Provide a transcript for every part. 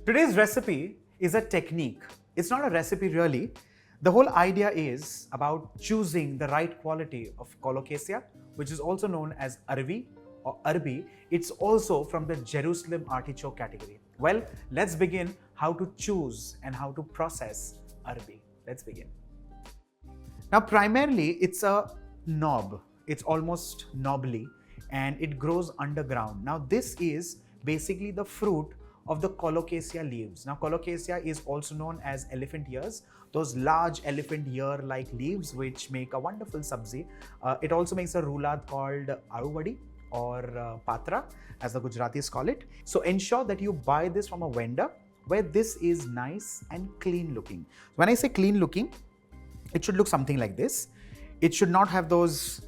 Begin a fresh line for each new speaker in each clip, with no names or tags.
Today's recipe is a technique. It's not a recipe really. The whole idea is about choosing the right quality of Colocasia, which is also known as Arbi or Arbi. It's also from the Jerusalem artichoke category. Well, let's begin how to choose and how to process Arbi. Let's begin. Now, primarily, it's a knob. It's almost knobbly and it grows underground. Now, this is basically the fruit of the Colocasia leaves. Now, Colocasia is also known as elephant ears, those large elephant ear-like leaves which make a wonderful sabzi. It also makes a roulade called aruvadi or patra, as the Gujaratis call it. So ensure that you buy this from a vendor where this is nice and clean looking. When I say clean looking, it should look something like this. It should not have those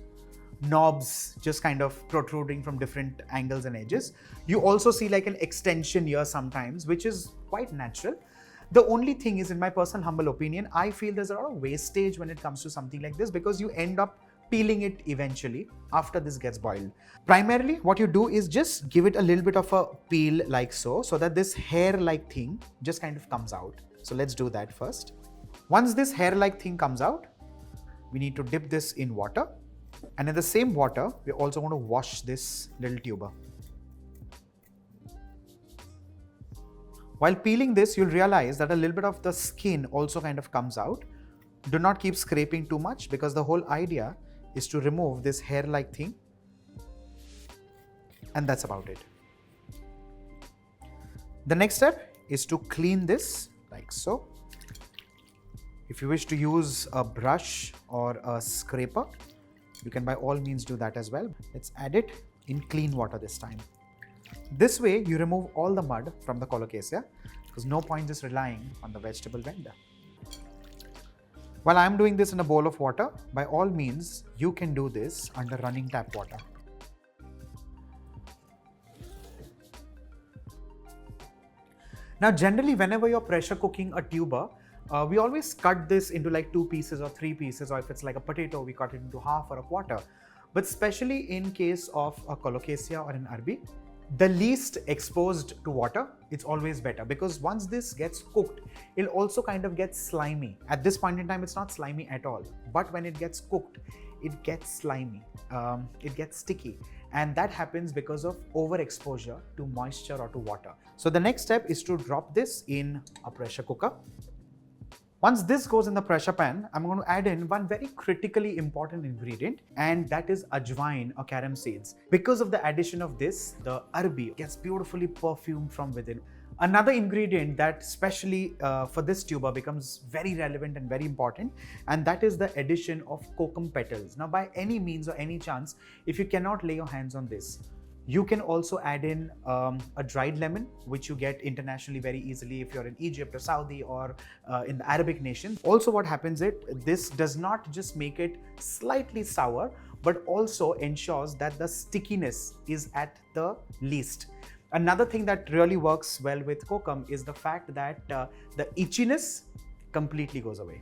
knobs just kind of protruding from different angles and edges. You also see like an extension here sometimes, which is quite natural. The only thing is, in my personal humble opinion, I feel there's a lot of wastage when it comes to something like this because you end up peeling it eventually after this gets boiled. Primarily, what you do is just give it a little bit of a peel like so that this hair-like thing just kind of comes out. So let's do that first. Once this hair-like thing comes out, we need to dip this in water. And in the same water, we're also going to wash this little tuber. While peeling this, you'll realize that a little bit of the skin also kind of comes out. Do not keep scraping too much because the whole idea is to remove this hair-like thing. And that's about it. The next step is to clean this like so. If you wish to use a brush or a scraper, you can by all means do that as well. Let's add it in clean water this time. This way you remove all the mud from the Colocasia because no point just relying on the vegetable vendor. While I'm doing this in a bowl of water, by all means you can do this under running tap water. Now generally whenever you're pressure cooking a tuber, we always cut this into like 2 pieces or 3 pieces, or if it's like a potato, we cut it into half or a quarter. But especially in case of a Colocasia or an Arbi, the least exposed to water, it's always better because once this gets cooked, it'll also kind of get slimy. At this point in time, it's not slimy at all. But when it gets cooked, it gets slimy, it gets sticky. And that happens because of overexposure to moisture or to water. So the next step is to drop this in a pressure cooker. Once this goes in the pressure pan, I'm going to add in one very critically important ingredient, and that is Ajwain or Carom seeds. Because of the addition of this, the Arbi gets beautifully perfumed from within. Another ingredient that especially for this tuber becomes very relevant and very important, and that is the addition of Kokum Petals. Now, by any means or any chance, if you cannot lay your hands on this, you can also add in a dried lemon, which you get internationally very easily if you're in Egypt or Saudi or in the Arabic nations. Also what happens is, this does not just make it slightly sour, but also ensures that the stickiness is at the least. Another thing that really works well with kokum is the fact that the itchiness completely goes away.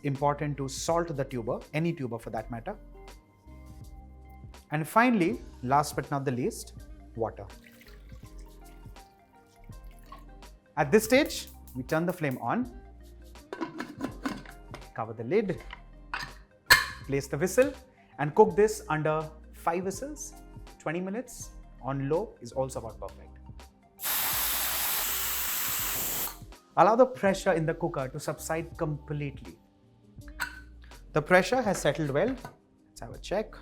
Important to salt the tuber, any tuber for that matter. And finally, last but not the least, water. At this stage, we turn the flame on, cover the lid, place the whistle, and cook this under 5 whistles. 20 minutes on low is also about perfect. Allow the pressure in the cooker to subside completely. The pressure has settled well. Let's have a check.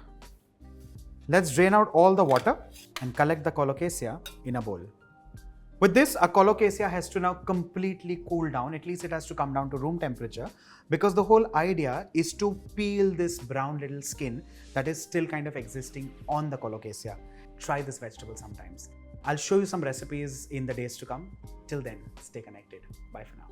Let's drain out all the water and collect the Colocasia in a bowl. With this, a Colocasia has to now completely cool down. At least it has to come down to room temperature, because the whole idea is to peel this brown little skin that is still kind of existing on the Colocasia. Try this vegetable sometimes. I'll show you some recipes in the days to come. Till then, stay connected. Bye for now.